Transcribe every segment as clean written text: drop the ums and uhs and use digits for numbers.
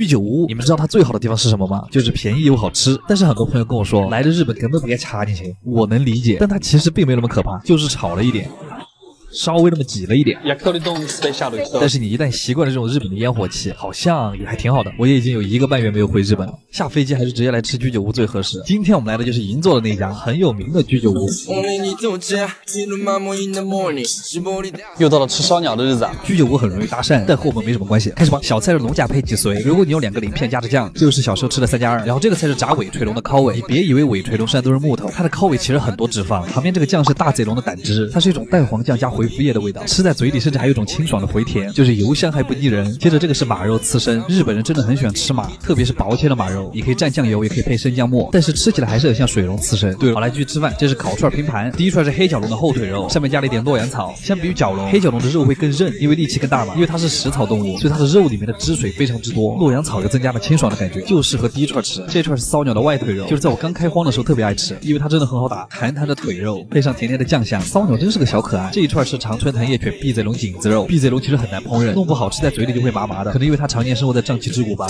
居酒屋，你们知道它最好的地方是什么吗？就是便宜又好吃。但是很多朋友跟我说，来了日本根本不该插进去，我能理解，但它其实并没有那么可怕，就是吵了一点。稍微那么挤了一点，但是你一旦习惯了这种日本的烟火气，好像也还挺好的。我也已经有1个半月没有回日本了，下飞机还是直接来吃居酒屋最合适。今天我们来的就是银座的那家很有名的居酒屋。又到了吃烧鸟的日子啊！居酒屋很容易搭讪，但和我们没什么关系。开始吧，小菜是龙甲配脊髓，如果你用2个鳞片加着酱，就是小时候吃的3+2。然后这个菜是炸尾锤龙的烤尾，你别以为尾锤龙身上都是木头，它的烤尾其实很多脂肪。旁边这个酱是大贼龙的胆汁，它是一种蛋黄酱加回复液的味道，吃在嘴里甚至还有一种清爽的回甜，就是油香还不腻人。接着这个是马肉刺身，日本人真的很喜欢吃马，特别是薄切的马肉，你可以蘸酱油，也可以配生姜末，但是吃起来还是很像水龙刺身。对了，好，来继续吃饭，这是烤串拼盘，第一串是黑角龙的后腿肉，上面加了一点洛阳草。相比于角龙，黑角龙的肉会更韧，因为力气更大嘛，因为它是食草动物，所以它的肉里面的汁水非常之多，洛阳草又增加了清爽的感觉，就适合第一串吃。这串是骚鸟的外腿肉，就是在我刚开荒的时候特别爱吃，因为它真的很好打，弹弹的腿肉配上甜甜的酱香，骚鸟真是个小可爱。这一串是长春藤叶犬碧贼龙颈子肉，碧贼龙其实很难烹饪，弄不好吃在嘴里就会麻麻的，可能因为它常年生活在瘴气之谷吧。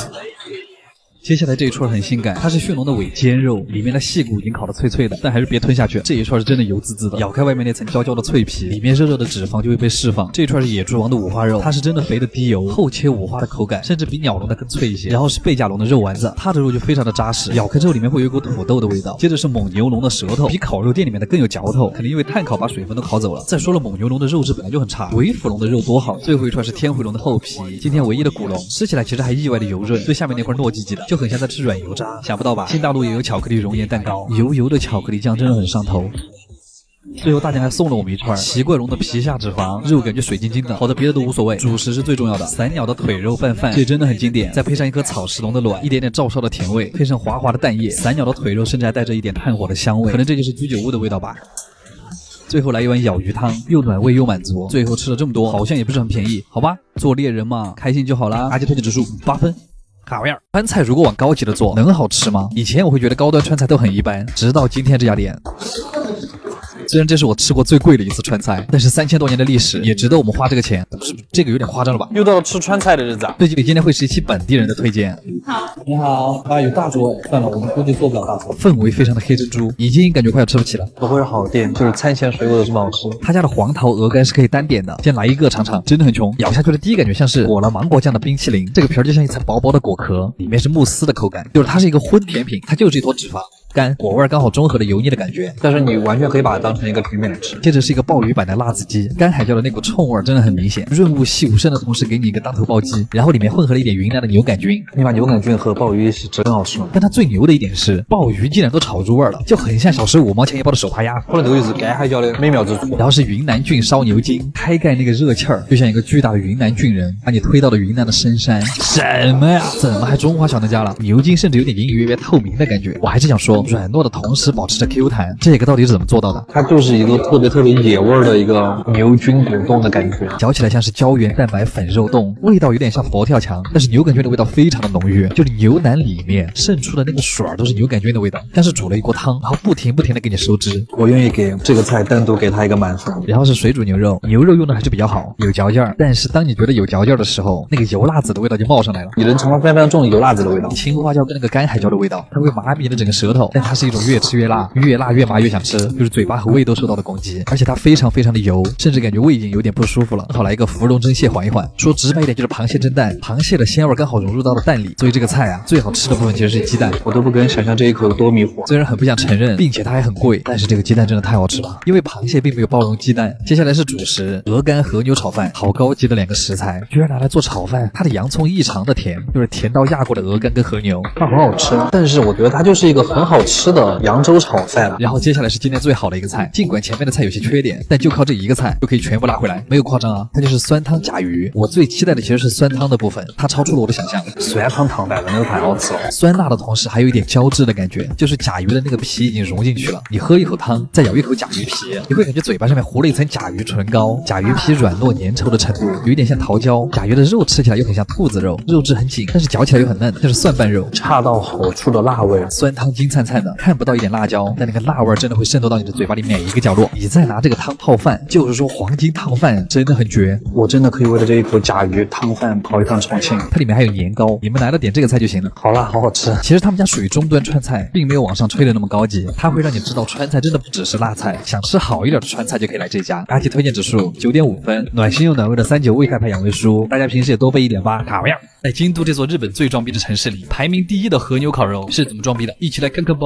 接下来这一串很性感，它是驯龙的尾尖肉，里面的细骨已经烤得脆脆的，但还是别吞下去。这一串是真的油滋滋的，咬开外面那层焦焦的脆皮，里面热热的脂肪就会被释放。这一串是野猪王的五花肉，它是真的肥的低油，厚切五花的口感，甚至比鸟笼的更脆一些。然后是背甲龙的肉丸子，它的肉就非常的扎实，咬开之后里面会有一股土豆的味道。接着是蒙牛龙的舌头，比烤肉店里面的更有嚼头，可能因为炭烤把水分都烤走了。再说了，蒙牛龙的肉质本来就很差，尾腹龙的肉多好。最后一串是天回龙的厚皮，今天唯一的骨龙，吃起来其实还意外的油润，最下面那块糯叽叽的，就很像在吃软油。想不到吧？新大陆也有巧克力熔岩蛋糕，油油的巧克力酱真的很上头。最后大家还送了我们一串奇怪龙的皮下脂肪，肉感觉水晶晶的，好的别的都无所谓，主食是最重要的。散鸟的腿肉拌饭，这真的很经典，再配上一颗草食龙的卵，一点点照烧的甜味，配上滑滑的蛋液，散鸟的腿肉甚至还带着一点炭火的香味，可能这就是居酒屋的味道吧。最后来一碗咬鱼汤，又暖胃又满足。最后吃了这么多，好像也不是很便宜，好吧，做猎人嘛，开心就好啦。阿杰推荐指数8分。好样！川菜如果往高级的做，能好吃吗？以前我会觉得高端川菜都很一般，直到今天这家店。虽然这是我吃过最贵的一次川菜，但是3000多年的历史也值得我们花这个钱。不是这个有点夸张了吧？又到了吃川菜的日子啊！对，今天会是一期本地人的推荐。你好啊，有大桌，算了，我们估计做不了大桌。氛围非常的黑珍珠，已经感觉快要吃不起了。不会是好店，就是餐前水果都这么好吃。他家的黄桃鹅肝是可以单点的，先来一个尝尝，真的很穷。咬下去的第一感觉像是裹了芒果酱的冰淇淋，这个皮儿就像一层薄薄的果壳，里面是慕斯的口感，就是它是一个荤甜品，它就是一坨脂肪。干果味刚好中和了油腻的感觉，但是你完全可以把它当成一个平面来吃。接着是一个鲍鱼版的辣子鸡，干海椒的那股冲味真的很明显，润物细无声的同时给你一个当头暴击，然后里面混合了一点云南的牛杆菌。你把牛杆菌和鲍鱼一起吃真好吃吗？但它最牛的一点是鲍鱼竟然都炒入味了，就很像小时候5毛钱一包的手扒鸭，或者这个就是干海椒的美妙之处。然后是云南菌烧牛筋，开盖那个热气儿就像一个巨大的云南菌人把你推到了云南的深山。什么呀？怎么还中华小当家了？牛筋甚至有点隐隐约约透明的感觉。我还是想说，软糯的同时保持着 Q 弹，这个到底是怎么做到的？它就是一个特别野味的一个牛菌果冻的感觉，嚼起来像是胶原蛋白粉肉冻，味道有点像佛跳墙，但是牛杆菌的味道非常的浓郁，就是牛腩里面渗出的那个水都是牛杆菌的味道，像是煮了一锅汤，然后不停的给你收汁。我愿意给这个菜单独给它一个满分。然后是水煮牛肉，牛肉用的还是比较好，有嚼劲儿，但是当你觉得有嚼劲儿的时候，那个油辣子的味道就冒上来了。你能尝到非常重油辣子的味道，青花椒跟那个干海椒的味道，它会麻痹你的整个舌头，但它是一种越吃越辣，越辣越麻越想吃，就是嘴巴和胃都受到了攻击，而且它非常的油，甚至感觉胃已经有点不舒服了。好，来一个芙蓉蒸蟹缓一缓，说直白一点就是螃蟹蒸蛋，螃蟹的鲜味刚好融入到了蛋里，所以这个菜啊最好吃的部分其实是鸡蛋，我都不敢想象这一口有多迷糊。虽然很不想承认，并且它还很贵，但是这个鸡蛋真的太好吃了，因为螃蟹并没有包容鸡蛋。接下来是主食，鹅肝和牛炒饭，好高级的2个食材，居然拿来做炒饭。它的洋葱异常的甜，就是甜到压过的鹅肝跟和牛，它很好吃，但是我觉得它就是一个很好吃的扬州炒饭。然后接下来是今天最好的一个菜，尽管前面的菜有些缺点，但就靠这一个菜就可以全部拉回来，没有夸张啊，它就是酸汤甲鱼。我最期待的其实是酸汤的部分，它超出了我的想象。酸汤汤带的那个太好吃了，酸辣的同时还有一点胶质的感觉，就是甲鱼的那个皮已经融进去了。你喝一口汤，再咬一口甲鱼皮，你会感觉嘴巴上面糊了一层甲鱼唇膏，甲鱼皮软糯粘稠的程度有一点像桃胶，甲鱼的肉吃起来又很像兔子肉，肉质很紧，但是嚼起来又很嫩，像是蒜瓣肉，恰到好处的辣味。酸汤金灿灿菜的，看不到一点辣椒，但那个辣味真的会渗透到你的嘴巴里每一个角落。你再拿这个汤泡饭，就是说黄金汤饭真的很绝，我真的可以为了这一口甲鱼汤饭跑一趟重庆。它里面还有年糕，你们来了点这个菜就行了。好辣，好好吃。其实他们家属于中端川菜，并没有网上吹的那么高级，它会让你知道川菜真的不只是辣菜，想吃好一点的川菜就可以来这家。阿吉推荐指数9.5分，暖心又暖胃的39胃菜派养胃书，大家平时也多备1.8，卡样。在京都这座日本最装逼的城市里，排名第1的和牛烤肉是怎么装逼的？一起来看看吧。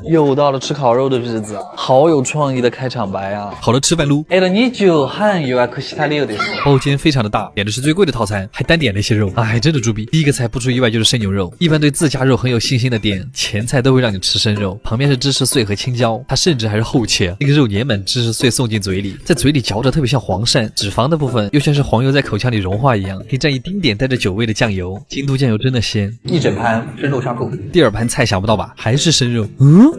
又到了吃烤肉的日子，好有创意的开场白啊！好了，吃饭喽。包间非常的大，点的是最贵的套餐，还单点了一些肉，哎，真的猪逼。第一个菜不出意外就是生牛肉，一般对自家肉很有信心的店，前菜都会让你吃生肉，旁边是芝士碎和青椒，它甚至还是后切，那个肉粘满芝士碎送进嘴里，在嘴里嚼着特别像黄鳝，脂肪的部分又像是黄油在口腔里融化一样，可以蘸一丁点带着酒味的酱油，京都酱油真的鲜。一整盘生肉下肚。第二盘菜想不到吧，还是生肉，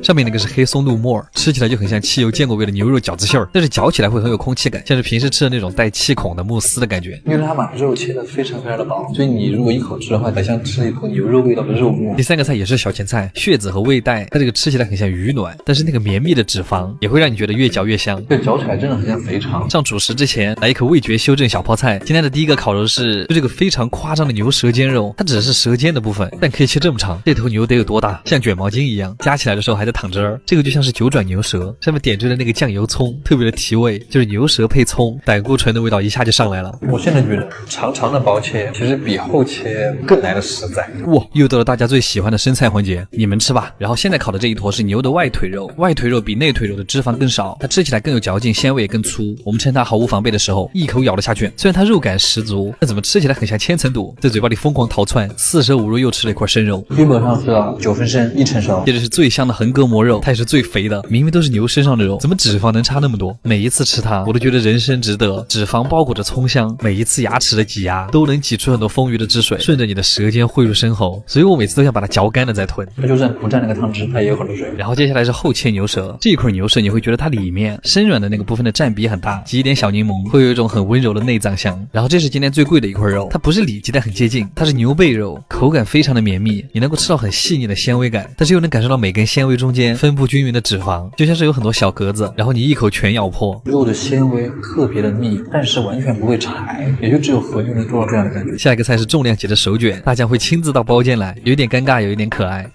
上面那个是黑松露沫，吃起来就很像汽油建过味的牛肉饺子馅儿，但是嚼起来会很有空气感，像是平时吃的那种带气孔的慕斯的感觉。因为它把肉切得非常非常的薄，所以你如果一口吃的话，它像吃一口牛肉味道的肉末。第三个菜也是小前菜，血子和味带，它这个吃起来很像鱼卵，但是那个绵密的脂肪也会让你觉得越嚼越香。这嚼起来真的很像肥肠。上主食之前来一口味觉修正小泡菜。今天的第一个烤肉是就这个非常夸张的牛舌尖肉，它只是舌尖的部分，但可以切这么长，这头牛得有多大？像卷毛巾一样，夹起来的时候还在淌汁儿。这个就像是九转牛舌，上面点缀的那个酱油葱，特别的提味，就是牛舌配葱，胆固醇的味道一下就上来了。我现在觉得长长的薄切其实比厚切更来的实在。哇，又到了大家最喜欢的生菜环节，你们吃吧。然后现在烤的这一坨是牛的外腿肉，外腿肉比内腿肉的脂肪更少，它吃起来更有嚼劲，鲜味也更粗。我们趁它毫无防备的时候，一口咬了下去，虽然它肉感十足，但怎么吃起来很像千层肚，在嘴巴里疯狂逃窜，四舍五入又吃了一块生肉。基本上是9分生1成熟。接着是最香的横膈膜肉，它也是最肥的，明明都是牛身上的肉，怎么脂肪能差那么多？每一次吃它，我都觉得人生值得。脂肪包裹着葱香，每一次牙齿的挤压都能挤出很多丰腴的汁水，顺着你的舌尖汇入深喉，所以我每次都想把它嚼干了再吞。它就算不蘸那个汤汁，它也有很多水。然后接下来是后切牛舌，这一块牛舌你会觉得它里面生软的那个部分的占比很大，挤一点小柠檬，会有一种很温柔的内脏香。然后这是今天最贵的一块肉，它不是里脊但很接近，它是牛背肉，口感非常的绵密，你能够吃到很细腻的纤维感，但是又能感受到每根纤维中间分布均匀的脂肪，就像是有很多小格子，然后你一口全咬破。肉的纤维特别的密，但是完全不会柴，也就只有和牛能做到这样的感觉。下一个菜是重量级的手卷，大酱会亲自到包间来，有一点尴尬，有一点可爱。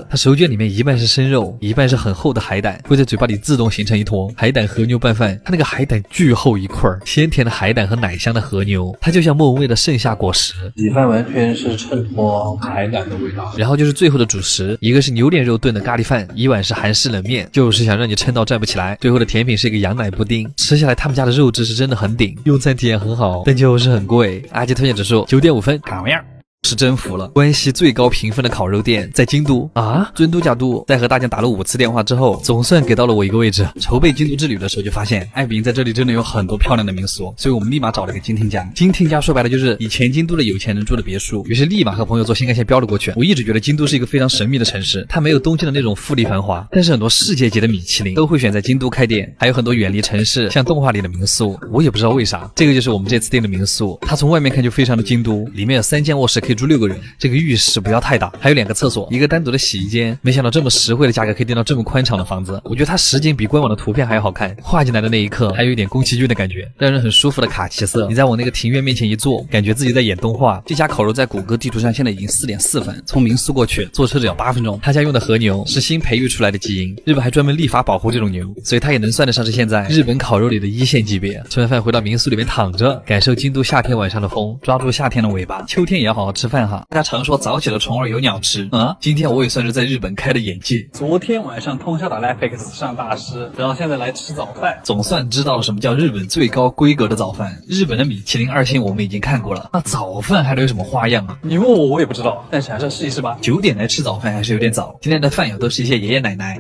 它手卷里面一半是生肉，一半是很厚的海胆，会在嘴巴里自动形成一坨海胆和牛拌饭。它那个海胆巨厚一块，鲜甜的海胆和奶香的和牛，它就像莫文蔚的盛夏果实。米饭完全是衬托海胆的味道。然后就是最后的主食，一个是牛脸肉炖的咖喱饭，一碗是韩式冷面，就是想让你撑到站不起来。最后的甜品是一个羊奶布丁，吃下来他们家的肉质是真的很顶，用餐体验很好，但就是很贵。阿吉推荐指数9.5分，卡样。是征服了关西最高评分的烤肉店，在京都啊，尊都假都。在和大酱打了5次电话之后，总算给到了我一个位置。筹备京都之旅的时候就发现，艾饼在这里真的有很多漂亮的民宿，所以我们立马找了个金听家。金听家说白了就是以前京都的有钱人住的别墅，于是立马和朋友坐新干线飙了过去。我一直觉得京都是一个非常神秘的城市，它没有东京的那种富丽繁华，但是很多世界级的米其林都会选在京都开店，还有很多远离城市像动画里的民宿，我也不知道为啥。这个就是我们这次订的民宿，它从外面看就非常的京都，里面有3间卧室可以住6个人，这个浴室不要太大，还有2个厕所，一个单独的洗衣间。没想到这么实惠的价格可以订到这么宽敞的房子，我觉得它实景比官网的图片还要好看，画进来的那一刻还有一点宫崎骏的感觉，让人很舒服的卡其色。你在往那个庭院面前一坐，感觉自己在演动画。这家烤肉在谷歌地图上现在已经4.4分，从民宿过去坐车只要8分钟。他家用的和牛是新培育出来的基因，日本还专门立法保护这种牛，所以它也能算得上是现在日本烤肉里的1线级别。吃完饭回到民宿里面躺着，感受京都夏天晚上的风，抓住夏天的尾巴，秋天也要好好吃饭哈。大家常说早起的虫儿有鸟吃啊，今天我也算是在日本开了眼界。昨天晚上通宵打 Netflix 上大师，然后现在来吃早饭，总算知道了什么叫日本最高规格的早饭。日本的米其林2星我们已经看过了，那早饭还能有什么花样啊？你问我也不知道，但是还是要试一试吧。9点来吃早饭还是有点早，今天的饭友都是一些爷爷奶奶。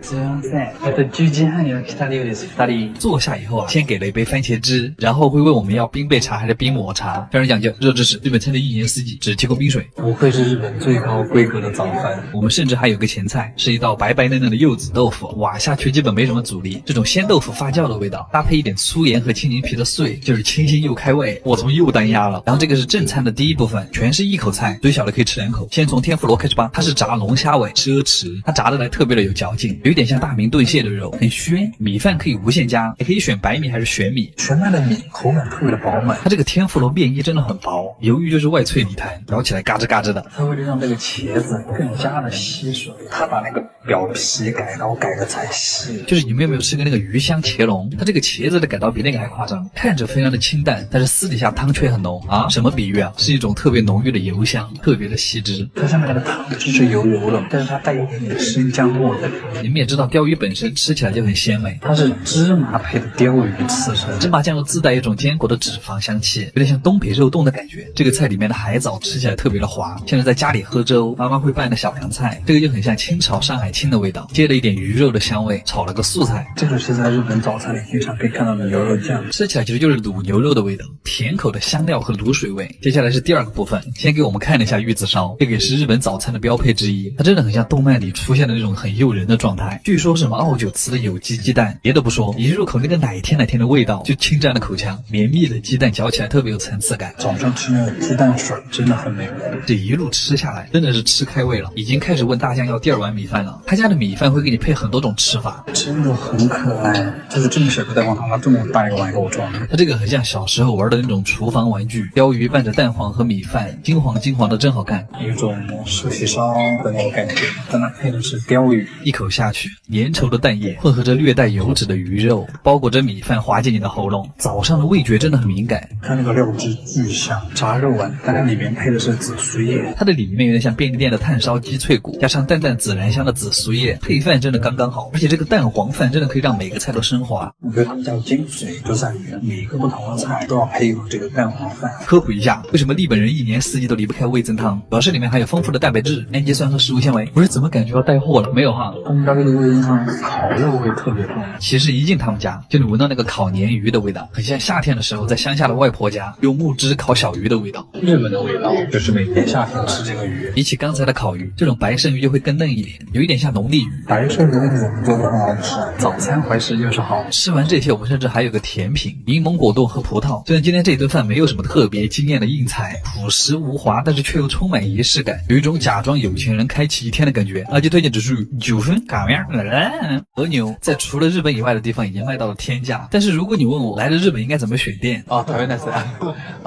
坐下以后啊，先给了一杯番茄汁，然后会问我们要冰焙茶还是冰抹茶，非常讲究。热知识，日本餐的1年4季只提供冰水。不愧是日本最高规格的早饭。我们甚至还有个前菜，是一道白白嫩嫩的柚子豆腐，挖下去基本没什么阻力。这种鲜豆腐发酵的味道，搭配一点粗盐和青柠皮的碎，就是清新又开胃。我从又单压了。然后这个是正餐的第一部分，全是一口菜，最小的可以吃2口。先从天妇罗开始吧，它是炸龙虾尾，奢侈，它炸的来特别的有嚼劲，有一点像大明炖蟹的肉，很鲜。米饭可以无限加，也可以选白米还是玄米。全麦的米口感特别的饱满，它这个天妇罗面衣真的很薄，鱿鱼就是外脆里弹，咬起来嘎吱嘎吱的。它为了让这个茄子更加的吸水，它把那个表皮改刀改的才细。就是你们有没有吃过那个鱼香茄龙？它这个茄子的改刀比那个还夸张，看着非常的清淡，但是私底下汤却很浓啊！什么比喻啊？是一种特别浓郁的油香，特别的细致。它上面那个汤汁是油油的，但是它带一点点生姜末的。你们也知道，鲷鱼本身吃起来就很鲜美，它是芝麻配的鲷鱼刺身，芝麻酱又自带一种坚果的脂肪香气，有点像东北肉冻的感觉。这个菜里面的海藻吃起来特别的滑，像是在家里喝粥，妈妈会拌的小凉菜。这个就很像清炒上海青的味道，接了一点鱼肉的香味，炒了个素菜。这个是在日本早餐里经常可以看到的牛肉酱，吃起来其实就是卤牛肉的味道，甜口的香料和卤水味。接下来是第二个部分，先给我们看了一下玉子烧，这个也是日本早餐的标配之一。它真的很像动漫里出现的那种很诱人的状态。据说是什么奥久慈的有机鸡蛋，别的不说，一入口那个奶甜奶甜的味道就侵占了口腔，绵密的鸡蛋嚼起来特别有层次感。早上吃那个鸡蛋水真的很美味。这一路吃下来真的是吃开胃了，已经开始问大家要第2碗米饭了。他家的米饭会给你配很多种吃法，真的很可爱。就是这么小个蛋黄汤，它这么大一个碗给我装。它这个很像小时候玩的那种厨房玩具，鲷鱼拌着蛋黄和米饭，金黄金黄的真好看，有一种寿喜烧的那种感觉，但它配的是鲷鱼。一口下去，粘稠的蛋液混合着略带油脂的鱼肉，包裹着米饭滑进你的喉咙。早上的味觉真的很敏感，它那个料汁巨香，炸肉丸，但它里面配的是紫苏叶，它的里面有点像便利店的炭烧鸡脆骨，加上淡淡孜然香的紫苏叶，配饭真的刚刚好。而且这个蛋黄饭真的可以让每个菜都升华。我觉得他们家的精髓就在于每一个不同的菜都要配合这个蛋黄饭。科普一下，为什么日本人一年四季都离不开味增汤？主要是里面含有丰富的蛋白质、氨基酸和食物纤维。不是怎么感觉要带货了？没有哈。他们家这个味增汤烤肉味特别重。其实一进他们家，就能闻到那个烤鲶鱼的味道，很像夏天的时候在乡下的外婆家用木枝烤小鱼的味道。日本的味道就是每年夏天吃这个鱼，比起刚才的烤鱼，这种白生鱼就会更嫩一点，有一点像龙利鱼。白生鱼我们做的很好吃，早餐怀石又是好。吃完这些，我们甚至还有个甜品，柠檬果冻和葡萄。虽然今天这顿饭没有什么特别惊艳的硬菜，朴实无华，但是却又充满仪式感，有一种假装有钱人开启一天的感觉。而且推荐指数9分，嘎面和牛在除了日本以外的地方已经卖到了天价，但是如果你问我来了日本应该怎么选店啊，台湾那是啊，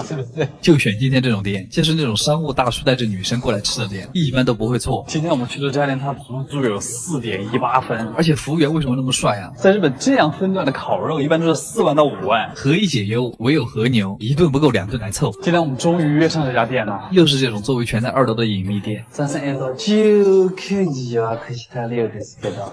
对不对？就选今天这种店，就是那种商务大叔带着女生过来吃的店，一般都不会错。今天我们去的这家店，它房租有4.18分，而且服务员为什么那么帅啊？在日本这样分段的烤肉一般都是4万到5万，何以解忧，唯有和牛，一顿不够2顿来凑。今天我们终于约上这家店了，又是这种座位全在2楼的隐秘店。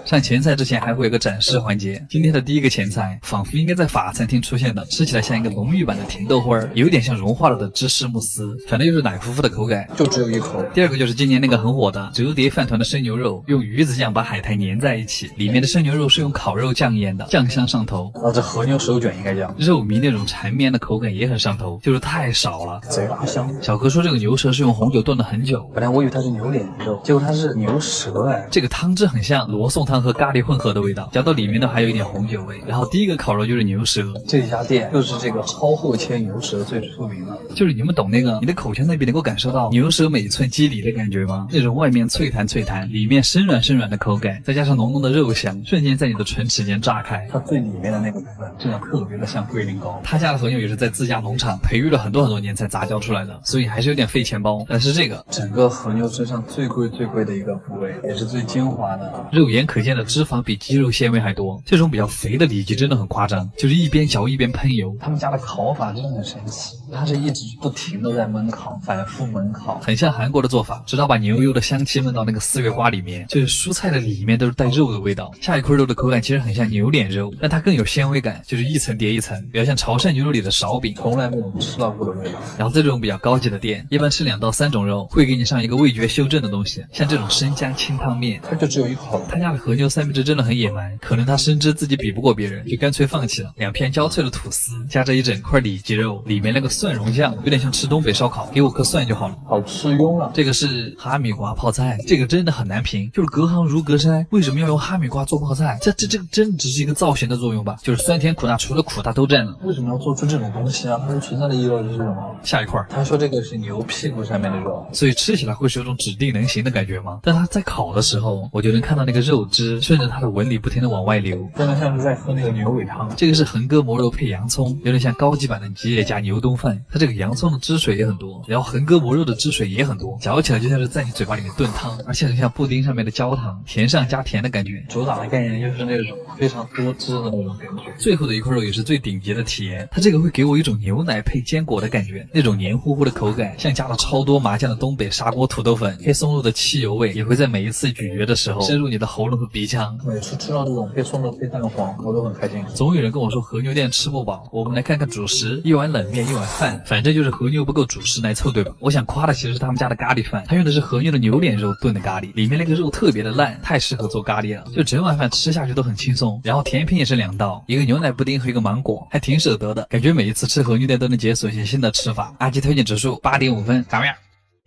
上前菜之前还会有个展示环节，今天的第一个前菜仿佛应该在法餐厅出现的，吃起来像一个浓郁版的甜豆花，有点像融化了的芝士慕斯，反正又是奶乎乎的口感，就只有一口。第二个就是今年那个很火的折叠饭团的生牛肉，用鱼子酱把海苔粘在一起，里面的生牛肉是用烤肉酱腌的，酱香上头。这和牛手卷应该叫肉糜那种缠绵的口感也很上头，就是太少了，贼拉香。小哥说这个牛舌是用红酒炖了很久，本来我以为它是牛脸肉，结果它是牛舌哎。这个汤汁很像罗宋汤和咖喱混合的味道，嚼到里面的还有一点红酒味。然后第一个烤肉就是牛舌，这家店又是这个超厚切牛舌最出名的，就是你们懂那个，你的口腔那边能够感受到牛舌每寸肌理的感觉吗？那种外面脆弹脆弹，里面生软生软的口感，再加上浓浓的肉香，瞬间在你的唇齿间炸开。它最里面的那个部分真的特别的像龟苓膏。他家的和牛也是在自家农场培育了很多年才杂交出来的，所以还是有点费钱包。但是这个整个和牛身上最贵的一个部位，也是最精华的，肉眼可见的脂肪比肌肉纤维还多。这种比较肥的里脊真的很夸张，就是一边嚼一边喷油。他们家的烤法真的很神奇，它是一直不停的在焖烤，反复焖烤，很像韩国的做法，直到把牛油的香气焖到那个4月瓜里面，就是蔬菜的里面都是带肉的味道。下一块肉的口感其实很像牛脸肉，但它更有纤维感，就是一层叠一层，比较像潮汕牛肉里的勺饼，从来没有吃到过的味道。然后在这种比较高级的店，一般吃2到3种肉，会给你上一个味觉修正的东西，像这种生姜清汤面，它就只有一口。他家的和牛三明治真的很野蛮，可能他深知自己比不过别人，就干脆放弃了。2片焦脆的吐司，加着一整块里脊肉，里面那个蒜蓉酱，有点像吃东北烧烤，给我颗蒜就好了。好吃晕了。这个是哈密瓜泡菜，这个真的很难评，就是隔行如隔山。为什么要用哈密瓜做泡菜？这个真只是一个造型的作用吧？就是酸甜苦辣，除了苦它都占了。为什么要做出这种东西啊？它是存在的意义到底是什么？下一块，他说这个是牛屁股上面的肉，所以吃起来会是有种指定能行的感觉吗？但它在烤的时候，我就能看到那个肉汁顺着它的纹理不停的往外流，真的像是在喝那个牛尾汤。这个是横膈膜肉配洋葱，有点像高级版的吉野家牛冬饭。它这个洋葱的汁水也很多，然后横膈膜肉的汁水也很多，嚼起来就像是在你嘴巴里面炖汤，而且很像布丁上面的焦糖，甜上加甜的感觉。主打的概念就是那种非常多汁的那种感觉。最后的一块肉也是最顶级的体验，它这个会给我一种牛奶配坚果的感觉，那种黏糊糊的口感，像加了超多麻酱的东北砂锅土豆粉，配松露的汽油味也会在每一次咀嚼的时候深入你的喉咙和鼻腔。每次吃到这种配松露配蛋黄，我都很开心。总有人跟我说和牛店吃不饱，我们来看看主食，一碗冷面，一碗饭，反正就是和牛不够，主食来凑，对吧？我想夸的其实是他们家的咖喱饭，他用的是和牛的牛脸肉炖的咖喱，里面那个肉特别的烂，太适合做咖喱了，就整碗饭吃下去都很轻松。然后甜品也是2道，一个牛奶布丁和一个芒果，还挺舍得的，感觉每一次吃和牛店都能解锁一些新的吃法。阿基推荐指数8.5分，咋么样？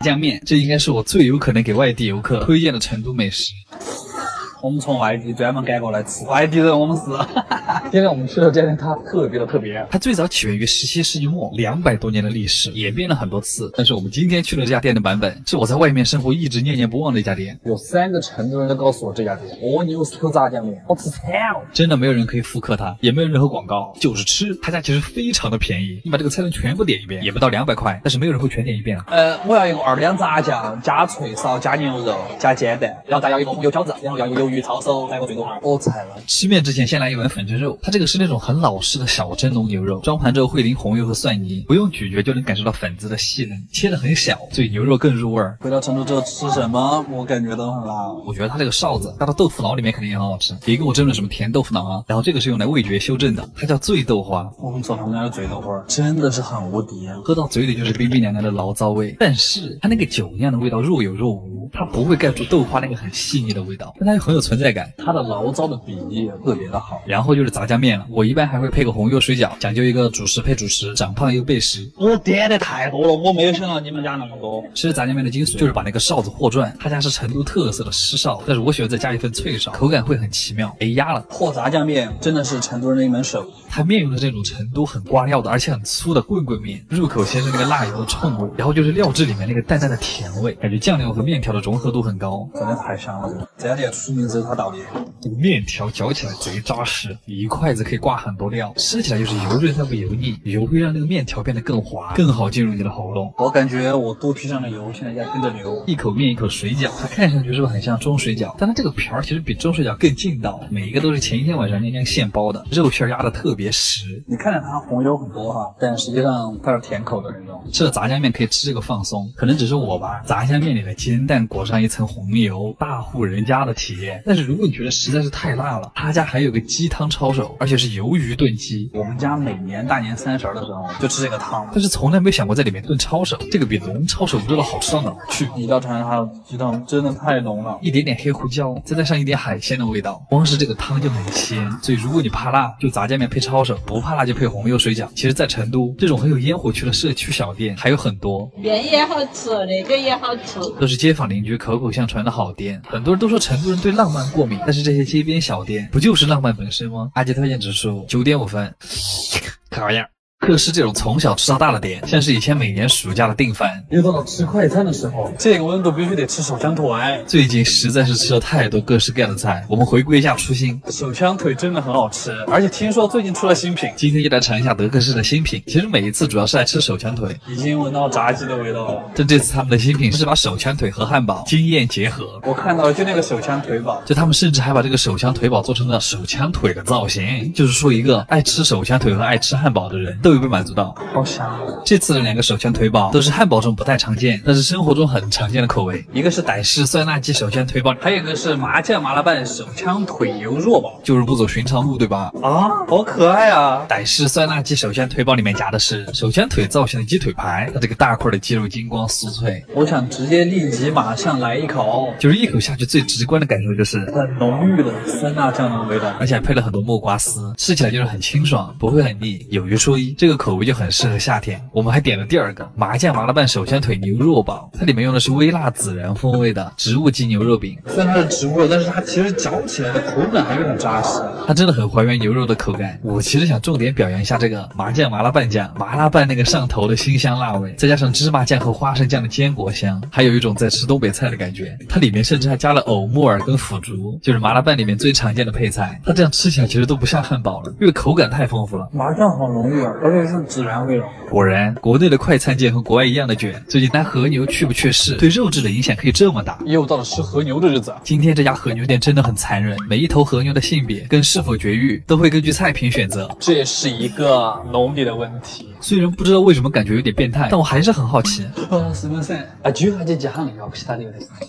酱面，这应该是我最有可能给外地游客推荐的成都美食。我们从外地专门赶过来吃，外地人我们是。现在我们吃的这家店它特别的特别，它最早起源于17世纪末，200多年的历史，演变了很多次。但是我们今天去的这家店的版本，是我在外面生活一直念念不忘的一家店。有3个成都人都告诉我这家店蜗牛石口炸酱面好吃惨了，真的没有人可以复刻它，也没有任何广告，就是吃。他家其实非常的便宜，你把这个菜单全部点一遍，也不到200块，但是没有人会全点一遍啊。我要一个2两炸酱，加脆烧，加牛肉，加煎蛋，然后再要一个红油饺子，然后要一个鱿鱼抄手，再一个最多盘。我菜了。吃面之前先来一碗粉蒸肉，它这个是那种很老式的小蒸笼牛肉，装盘之后会淋红油和蒜泥，不用咀嚼就能感受到粉子的细嫩，切得很小，所以牛肉更入味儿。回到成都之后吃什么，我感觉都很辣。我觉得它这个臊子加到豆腐脑里面肯定也很好吃，别跟我争论什么甜豆腐脑啊。然后这个是用来味觉修正的，它叫醉豆花。我们说他们家的醉豆花真的是很无敌，喝到嘴里就是冰冰凉凉的醪糟味，但是它那个酒酿的味道若有若无，它不会盖住豆花那个很细腻的味道，但它又很有存在感。它的醪糟的比例也特别的好。然后就是炸酱面了，我一般还会配个红油水饺，讲究一个主食配主食，长胖又备食。我点的太多了，我没有想到你们家那么多。吃炸酱面的精髓就是把那个臊子和转，他家是成都特色的湿臊，但是我喜欢再加一份脆臊，口感会很奇妙。哎呀了，和炸酱面真的是成都人的一门手艺。它面用的这种成都很刮料的，而且很粗的棍棍面，入口先是那个辣油的冲味，然后就是料汁里面那个淡淡的甜味，感觉酱料和面条的融合度很高，真的太香了。这家店出名只有它道理。这个面条嚼起来贼扎实，一筷子可以挂很多料，吃起来就是油润但不油腻，油会让那个面条变得更滑，更好进入你的喉咙。我感觉我肚皮上的油现在在跟着流。一口面一口水饺，它看上去是不是很像中水饺？但它这个皮儿其实比中水饺更劲道，每一个都是前一天晚上娘现包的，肉馅压得特别实。你看着它红油很多哈，但实际上它是甜口的那种。吃了炸酱面可以吃这个放松，可能只是我吧。炸酱面里的煎蛋裹上一层红油，大户人家的体验。但是如果你觉得实在是太辣了，他家还有个鸡汤抄手，而且是鱿鱼炖鸡。我们家每年大年30的时候就吃这个汤，但是从来没想过在里面炖抄手，这个比龙抄手不知道好吃到哪儿去。一道尝它的鸡汤真的太浓了，一点点黑胡椒，再带上一点海鲜的味道，光是这个汤就很鲜。所以如果你怕辣，就炸酱面配抄手；不怕辣就配红油水饺。其实，在成都这种很有烟火气的社区小店还有很多，面也好吃，那个也好吃，都是街坊邻居口口相传的好店。很多人都说成都人对浪漫过敏，但是这些街边小店不就是浪漫本身吗？阿杰推荐指数9.5分，可样。克是这种从小吃到大的店，像是以前每年暑假的订饭。又到了吃快餐的时候，这个温度必须得吃手枪腿。最近实在是吃了太多各式各样的菜，我们回归一下初心。手枪腿真的很好吃，而且听说最近出了新品，今天就来尝一下德克士的新品。其实每一次主要是来吃手枪腿，已经闻到炸鸡的味道了。但这次他们的新品是把手枪腿和汉堡惊艳结合。我看到了，就那个手枪腿堡，就他们甚至还把这个手枪腿堡做成了手枪腿的造型，就是说一个爱吃手枪腿和爱吃汉堡的人都有被满足到。好香！这次的2个手枪腿堡都是汉堡中不太常见，但是生活中很常见的口味。一个是傣式酸辣鸡手枪腿堡，还有一个是麻酱麻辣拌手枪腿油弱堡，就是不走寻常路，对吧？啊，好可爱啊！傣式酸辣鸡手枪腿堡里面夹的是手枪腿造型的鸡腿排，它这个大块的鸡肉金光酥脆。我想直接立即马上来一口，就是一口下去最直观的感受就是很浓郁的酸辣酱的味道，而且还配了很多木瓜丝，吃起来就是很清爽，不会很腻。有一说一，这个口味就很适合夏天。我们还点了第二个麻酱麻辣拌手枪腿牛肉堡，它里面用的是微辣孜然风味的植物基牛肉饼。虽然它是植物肉，但是它其实嚼起来的口感还是很扎实。它真的很还原牛肉的口感。我其实想重点表扬一下这个麻酱麻辣拌酱，麻辣拌那个上头的辛香辣味，再加上芝麻酱和花生酱的坚果香，还有一种在吃东北菜的感觉。它里面甚至还加了藕、木耳跟腐竹，就是麻辣拌里面最常见的配菜。它这样吃起来其实都不像汉堡了，因为口感太丰富了。麻酱好浓郁啊，而且是孜然味道。果然，国内的快餐界和国外一样的卷。最近单和牛去不去世，对肉质的影响可以这么大。又到了吃和牛的日子啊！今天这家和牛店真的很残忍，每一头和牛的性别跟是否绝育都会根据菜品选择，这也是一个农民的问题。虽然不知道为什么感觉有点变态，但我还是很好奇。是不是？啊，就他这家行要不其他的。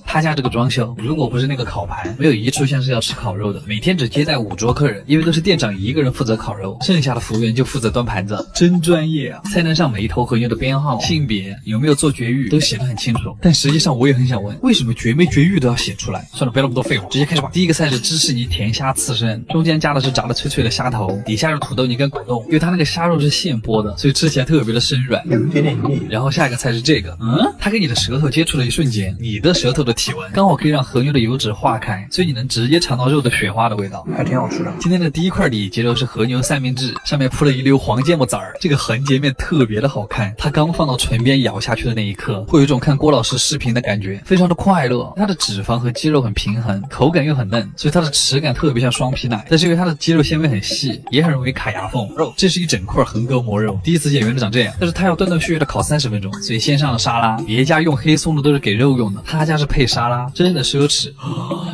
他家这个装修，如果不是那个烤盘，没有一处像是要吃烤肉的。每天只接待5桌客人，因为都是店长一个人负责烤肉，剩下的服务员就负责端盘子，真专业啊！菜单上每一头和牛的编号、性别、有没有做绝育都写得很清楚。但实际上我也很想问，为什么绝没绝育都要写出来？算了，别那么多废话，直接开始吧。第一个菜是芝士泥甜虾刺身，中间加的是炸的脆脆的虾头，底下是土豆泥跟果冻，因为它那个虾肉是现剥的，所以吃起来特别的生软，有一点点腻。然后下一个菜是这个，它跟你的舌头接触的一瞬间，你的舌头的体温刚好可以让和牛的油脂化开，所以你能直接尝到肉的雪花的味道，还挺好吃的。今天的第一块里脊肉是和牛三明治，上面铺了一溜黄芥末籽儿，这个横截面特别的好看，它刚放到唇边咬下去的那一刻，会有一种看郭老师视频的感觉，非常的快乐。它的脂肪和肌肉很平衡，口感又很嫩，所以它的齿感特别像双皮奶，但是因为它的肌肉纤维很细，也很容易卡牙缝。肉，这是一整块横膈膜肉，第一次见原来长这样，但是它要断断续续的烤30分钟，所以先上了沙拉，别家用黑松的都是给肉用的，他家是配沙拉，真的奢侈。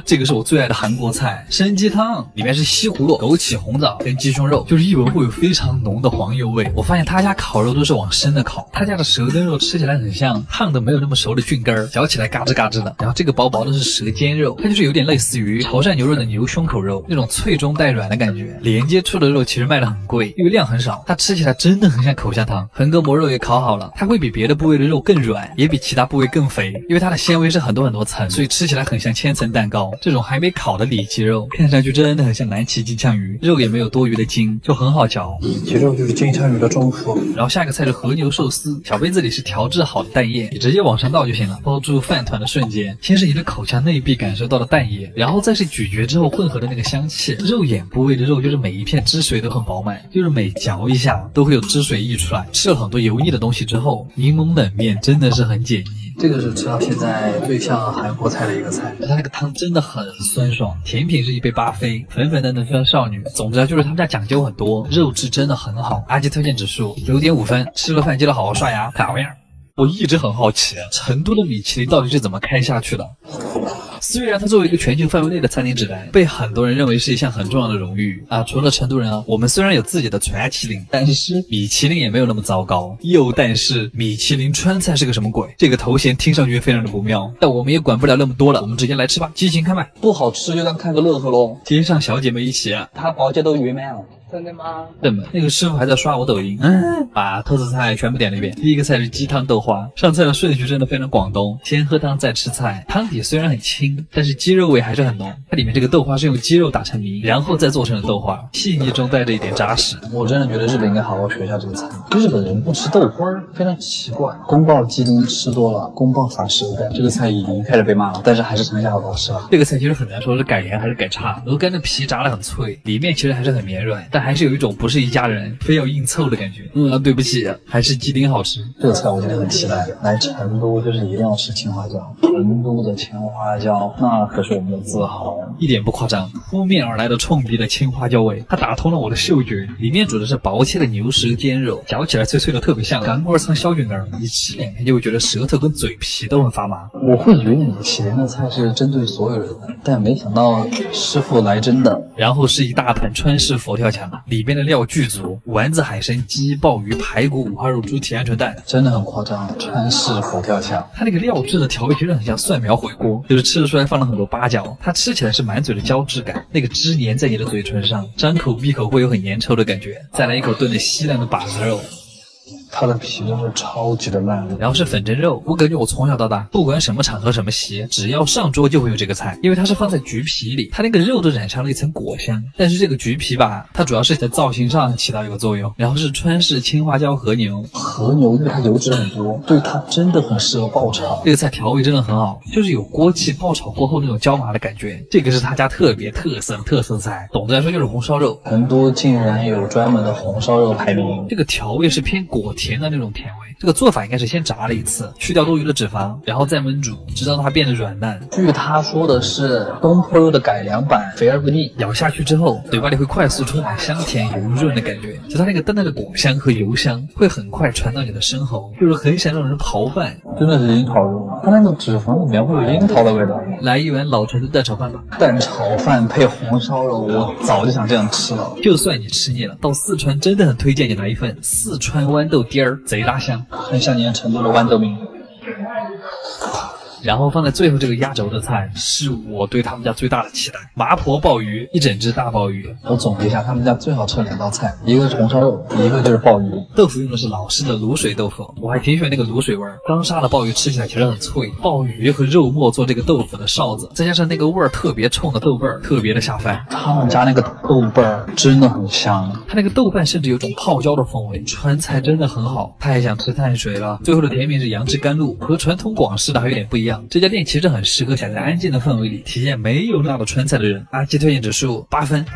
这个是我最爱的韩国菜参鸡汤，里面是西葫芦、枸杞、红枣跟鸡胸肉，就是一闻会有非常浓的黄油味。我发现他家烤肉都是往生的烤，他家的舌根肉吃起来很像烫的没有那么熟的菌根儿，嚼起来嘎吱嘎吱的。然后这个薄薄的是舌尖肉，它就是有点类似于潮汕牛肉的牛胸口肉，那种脆中带软的感觉。连接处的肉其实卖的很贵，因为量很少，它吃起来真的很像口香糖。横膈膜肉也烤好了，它会比别的部位的肉更软，也比其他部位更肥，因为它的纤维是很多很多层，所以吃起来很像千层蛋糕。这种还没烤的里脊肉看上去真的很像南齐金枪鱼，肉也没有多余的筋，就很好嚼。其肉就是金枪鱼的中枢。然后下一个菜是和牛寿司，小杯子里是调制好的蛋液，你直接往上倒就行了。包住饭团的瞬间，先是你的口腔内壁感受到了蛋液，然后再是咀嚼之后混合的那个香气。肉眼部位的肉就是每一片汁水都很饱满，就是每嚼一下都会有汁水溢出来。吃了很多油腻的东西之后，柠檬冷面真的是很解腻。这个是吃到现在最像韩国菜的一个菜，它那个汤真的很酸爽。甜品是一杯巴菲，粉粉嫩嫩非常少女。总之就是他们家讲究很多，肉质真的很好。阿基推荐指数9.5分，吃了饭记得好好刷牙，卡样。我一直很好奇，成都的米其林到底是怎么开下去的？虽然它作为一个全球范围内的餐厅指南，被很多人认为是一项很重要的荣誉啊。除了成都人啊，我们虽然有自己的川麒麟，但是米其林也没有那么糟糕。但是米其林川菜是个什么鬼？这个头衔听上去非常的不妙，但我们也管不了那么多了，我们直接来吃吧，激情开麦。不好吃就当看个乐呵喽。街上小姐妹一起啊，他包间都约满了。真的吗？对吗？那个师傅还在刷我抖音，把特色菜全部点了一遍。第一个菜是鸡汤豆花，上菜的顺序真的非常广东，先喝汤再吃菜。汤底虽然很清，但是鸡肉味还是很浓。它里面这个豆花是用鸡肉打成泥，然后再做成了豆花，细腻中带着一点扎实。我真的觉得日本应该好好学一下这个菜。日本人不吃豆花非常奇怪。宫爆鸡丁吃多了，宫爆法师鹅肝这个菜已经开始被骂了，但是还是尝一下好不好吃吧。这个菜其实很难说是改良还是改差。鹅肝的皮炸得很脆，里面其实还是很绵软，但还是有一种不是一家人非要硬凑的感觉。对不起，还是鸡丁好吃。这个菜我今天很期待，来成都就是一定要吃青花椒。成都的青花椒那可是我们的自豪，一点不夸张。扑面而来的冲鼻的青花椒味，它打通了我的嗅觉。里面煮的是薄切的牛舌尖肉，嚼起来脆脆的，特别像干锅蹭小菌干。一吃两天就会觉得舌头跟嘴皮都很发麻。我会以为米其林的菜是针对所有人的，但没想到师傅来真的。然后是一大盆川式佛跳墙，里面的料巨足，丸子、海参、鸡、鲍鱼、排骨、五花肉、猪蹄、鹌鹑蛋，真的很夸张。川式佛跳墙，它那个料质的调味其实很像蒜苗回锅，就是吃得出来放了很多八角。它吃起来是满嘴的胶质感，那个汁粘在你的嘴唇上，张口闭口会有很粘稠的感觉。再来一口炖的稀烂的把子肉。它的皮真是超级的烂。然后是粉蒸肉，我感觉我从小到大，不管什么场合什么席，只要上桌就会有这个菜，因为它是放在橘皮里，它那个肉都染上了一层果香。但是这个橘皮吧，它主要是在造型上起到一个作用。然后是川式青花椒和牛，和牛因为它油脂很多，对它真的很适合爆炒。这个菜调味真的很好，就是有锅气爆炒过后那种椒麻的感觉。这个是他家特别特色菜，总的来说就是红烧肉。成都竟然有专门的红烧肉排名。这个调味是偏果甜的那种甜味。这个做法应该是先炸了一次，去掉多余的脂肪，然后再焖煮，直到它变得软烂。据他说的是东坡肉的改良版，肥而不腻。咬下去之后，嘴巴里会快速充满香甜油润的感觉，就它那个淡淡的果香和油香会很快传到你的身喉，就是很想让人刨饭。真的是樱桃肉，它那个脂肪里面会有樱桃的味道。来一碗老陈的蛋炒饭吧。蛋炒饭配红烧肉，我早就想这样吃了。就算你吃腻了，到四川真的很推荐你来一份四川豌豆丁儿，贼拉香，很想念成都的豌豆饼。然后放在最后这个压轴的菜，是我对他们家最大的期待，麻婆鲍鱼，一整只大鲍鱼。我总结一下，他们家最好吃的2道菜，一个是红烧肉，一个就是鲍鱼。豆腐用的是老式的卤水豆腐，我还挺喜欢那个卤水味儿。刚杀的鲍鱼吃起来其实很脆，鲍鱼和肉末做这个豆腐的臊子，再加上那个味儿特别冲的豆瓣儿，特别的下饭。他们家那个豆瓣儿真的很香，它那个豆瓣甚至有种泡椒的风味，川菜真的很好。太想吃碳水了。最后的甜品是杨枝甘露，和传统广式的还有点不一样。这家店其实很适合想在安静的氛围里体验没有辣的川菜的人。阿基推荐指数8分。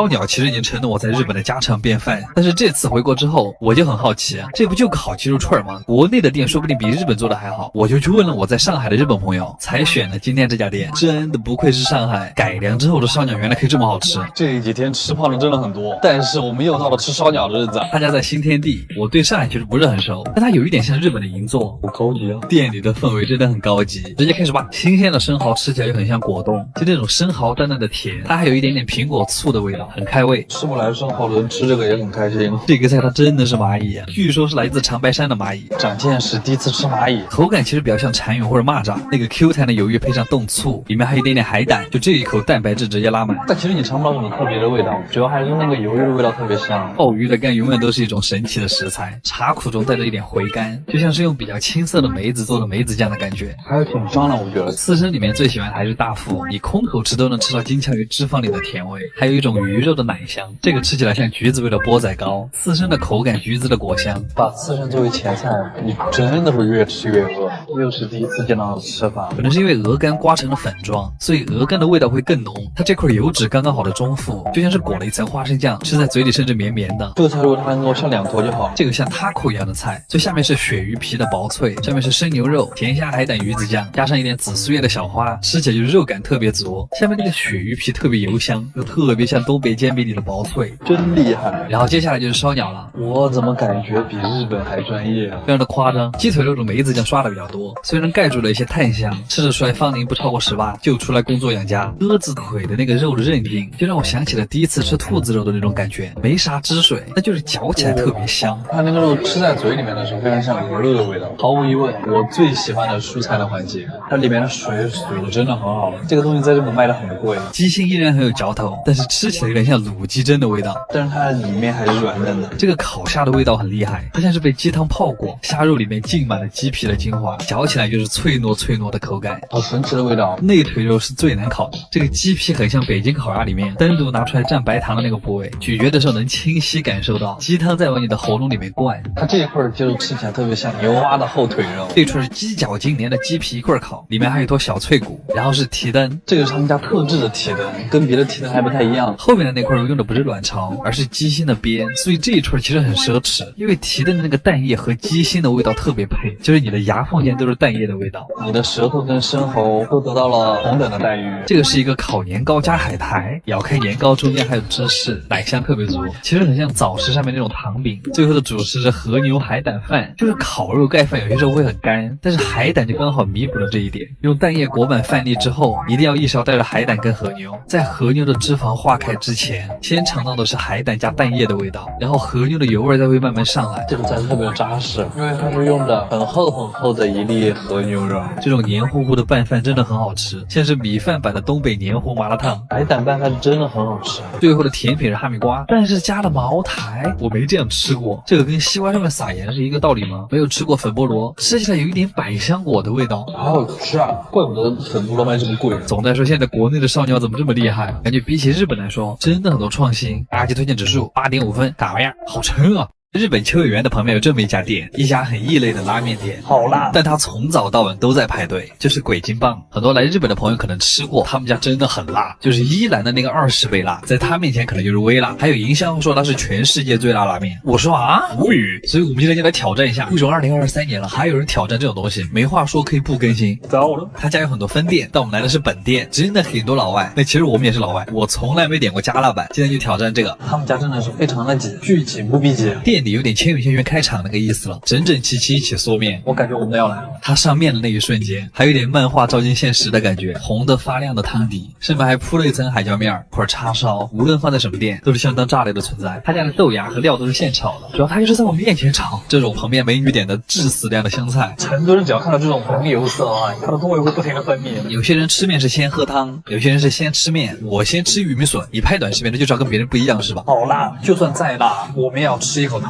烧鸟其实已经成了我在日本的家常便饭，但是这次回国之后，我就很好奇，这不就烤鸡肉串吗？国内的店说不定比日本做的还好。我就去问了我在上海的日本朋友，才选了今天这家店。真的不愧是上海，改良之后的烧鸟原来可以这么好吃。这几天吃胖的真的很多，但是我们又到了吃烧鸟的日子。他家在新天地，我对上海其实不是很熟，但它有一点像日本的银座，好高级啊！店里的氛围真的很高级。直接开始吧，新鲜的生蚝吃起来又很像果冻，就那种生蚝淡淡的甜，它还有一点点苹果醋的味道，很开胃。吃不来生蚝的人吃这个也很开心。这个菜它真的是蚂蚁啊，据说是来自长白山的蚂蚁。长见识，第一次吃蚂蚁，口感其实比较像蚕蛹或者蚂蚱，那个 Q 弹的鱿鱼配上冻醋，里面还有一点点海胆，就这一口蛋白质直接拉满。但其实你尝不到什么特别的味道，主要还是那个鱿鱼的味道特别香。鲍鱼的肝永远都是一种神奇的食材，茶苦中带着一点回甘，就像是用比较青涩的梅子做的梅子酱的感觉，还有挺香的。我觉得刺身里面最喜欢的还是大腹，你空口吃都能吃到金枪鱼脂肪里的甜味，还有一种鱼肉的奶香，这个吃起来像橘子味的钵仔糕，刺身的口感橘子的果香。把刺身作为前菜，你真的会越吃越饿。又是第一次见到的吃法，可能是因为鹅肝刮成了粉状，所以鹅肝的味道会更浓。它这块油脂刚刚好的中腹，就像是裹了一层花生酱，吃在嘴里甚至绵绵的。这个菜如果它能给我上2坨就好。这个像taco一样的菜，最下面是鳕鱼皮的薄脆，上面是生牛肉、甜虾海胆鱼子酱，加上一点紫苏叶的小花，吃起来就是肉感特别足。下面那个鳕鱼皮特别油香，又特别像东北煎饼里的薄脆，真厉害。然后接下来就是烧鸟了，我怎么感觉比日本还专业啊？非常的夸张。鸡腿肉的梅子酱刷的比较多，虽然盖住了一些炭香，吃得出来芳龄不超过18，就出来工作养家。鸽子腿的那个肉的韧劲，就让我想起了第一次吃兔子肉的那种感觉，没啥汁水，那就是嚼起来特别香。它那个肉吃在嘴里面的时候，非常像鹅肉的味道。毫无疑问，我最喜欢的蔬菜的环节，它里面的水煮的真的很好。这个东西在日本卖的很贵，鸡心依然很有嚼头，但是吃起来有点像卤鸡胗的味道，但是它里面还是软嫩的。这个烤虾的味道很厉害，它像是被鸡汤泡过，虾肉里面浸满了鸡皮的精华，嚼起来就是脆糯脆糯的口感，好神奇的味道。内腿肉是最难烤的，这个鸡皮很像北京烤鸭里面单独拿出来蘸白糖的那个部位，咀嚼的时候能清晰感受到鸡汤在往你的喉咙里面灌。它这一块肌肉吃起来特别像牛蛙的后腿肉。这串是鸡脚筋连的鸡皮一块烤，里面还有一坨小脆骨，然后是蹄灯，这个是他们家特制的蹄灯，跟别的蹄灯还不太一样。后面的那块肉用的不是卵巢，而是鸡心的边，所以这一串其实很奢侈，因为蹄灯的那个蛋液和鸡心的味道特别配，就是你的牙缝间都是蛋液的味道，你的舌头跟生喉都得到了同等的待遇。这个是一个烤年糕加海苔，咬开年糕中间还有芝士，奶香特别足，其实很像早市上面那种糖饼。最后的主食是和牛海胆饭，就是烤肉盖饭有些时候会很干，但是海胆就刚好弥补了这一点。用蛋液裹满饭粒之后，一定要一勺带着海胆跟和牛，在和牛的脂肪化开之之前，先尝到的是海胆加蛋液的味道，然后和牛的油味再会慢慢上来。这个菜特别扎实，因为它是用的很厚的一粒和牛肉，这种黏糊糊的拌饭真的很好吃，像是米饭版的东北黏糊麻辣烫。海胆拌饭真的很好吃。最后的甜品是哈密瓜，但是加了茅台，我没这样吃过。这个跟西瓜上面撒盐是一个道理吗？没有吃过粉菠萝，吃起来有一点百香果的味道，好好吃啊！怪不得粉菠萝卖这么贵。总的来说，现在国内的烧鸟怎么这么厉害？感觉比起日本来说，真的很多创新。阿基推荐指数8.5分，咋样？好撑啊！日本秋叶原的旁边有这么一家店，一家很异类的拉面店，好辣，但它从早到晚都在排队，就是鬼金棒。很多来日本的朋友可能吃过，他们家真的很辣，就是伊兰的那个20倍辣，在他面前可能就是微辣。还有营销说它是全世界最辣拉面，我说啊，无语。所以我们今天就来挑战一下，为什么2023年了还有人挑战这种东西？没话说，可以不更新。糟了，他家有很多分店，但我们来的是本店，真的很多老外。那其实我们也是老外，我从来没点过加辣版，今天就挑战这个。他们家真的是非常的挤，巨挤不逼挤。店里有点千与千寻开场那个意思了，整整齐齐一起缩面，我感觉我们要来了。它上面的那一瞬间，还有点漫画照进现实的感觉，红的发亮的汤底，上面还铺了一层海椒面或者叉烧，无论放在什么店，都是相当炸裂的存在。他家的豆芽和料都是现炒的，主要他就是在我面前炒，这种旁边美女点的致死量的香菜。成都人只要看到这种红油色啊，它的唾液会不停的分泌。有些人吃面是先喝汤，有些人是先吃面。我先吃玉米笋，你拍短视频的就知道跟别人不一样是吧？好辣，就算再辣，我们也要吃一口汤。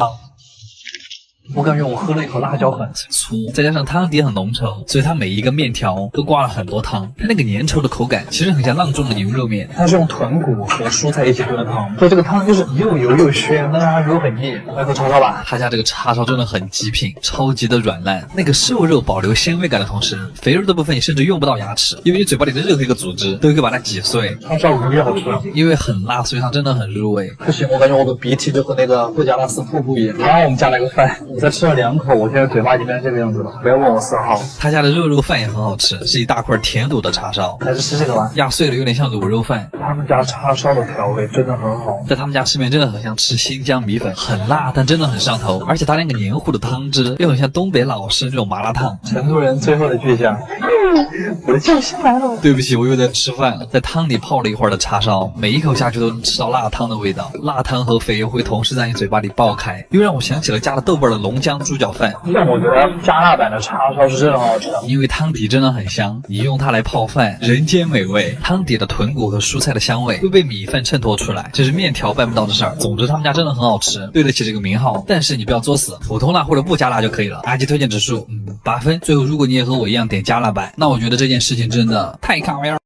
我感觉我喝了一口辣椒粉，粗，再加上汤底很浓稠，所以它每一个面条都挂了很多汤，它那个粘稠的口感其实很像阆中的牛肉面。它是用豚骨和蔬菜一起炖的汤，所以这个汤就是又油又鲜，但是它油很腻。来口叉烧吧，他家这个叉烧真的很极品，超级的软烂，那个瘦肉保留鲜味感的同时，肥肉的部分你甚至用不到牙齿，因为你嘴巴里的任何一个组织都可以把它挤碎。叉烧无比好吃，因为很辣，所以它真的很入味。不行，我感觉我的鼻涕就和那个布加拉斯瀑布一样。然后我们家来个饭，我才吃了2口。我现在嘴巴已经变成这个样子了，不要问我色号。他家的肉饭也很好吃，是一大块甜卤的叉烧，还是吃这个吧，压碎了有点像卤肉饭。他们家叉烧的调味真的很好，在他们家吃面真的很像吃新疆米粉，很辣，但真的很上头。而且它那个黏糊的汤汁又很像东北老式那种麻辣烫。成都人最后的巨匠，我的救星来了。对不起，我又在吃饭了。在汤里泡了一会儿的叉烧，每一口下去都能吃到辣汤的味道，辣汤和肥油会同时在你嘴巴里爆开，又让我想起了加了豆瓣的龙江猪脚饭。但我觉得加辣版的叉烧是真的很好吃的，因为汤底真的很香，你用它来泡饭，人间美味。汤底的豚骨和蔬菜的香味会被米饭衬托出来，这是面条办不到的事儿。总之他们家真的很好吃，对得起这个名号。但是你不要作死，普通辣或者不加辣就可以了。阿基推荐指数8分。最后如果你也和我一样点加辣版，那我觉得这件事情真的太卡哇了。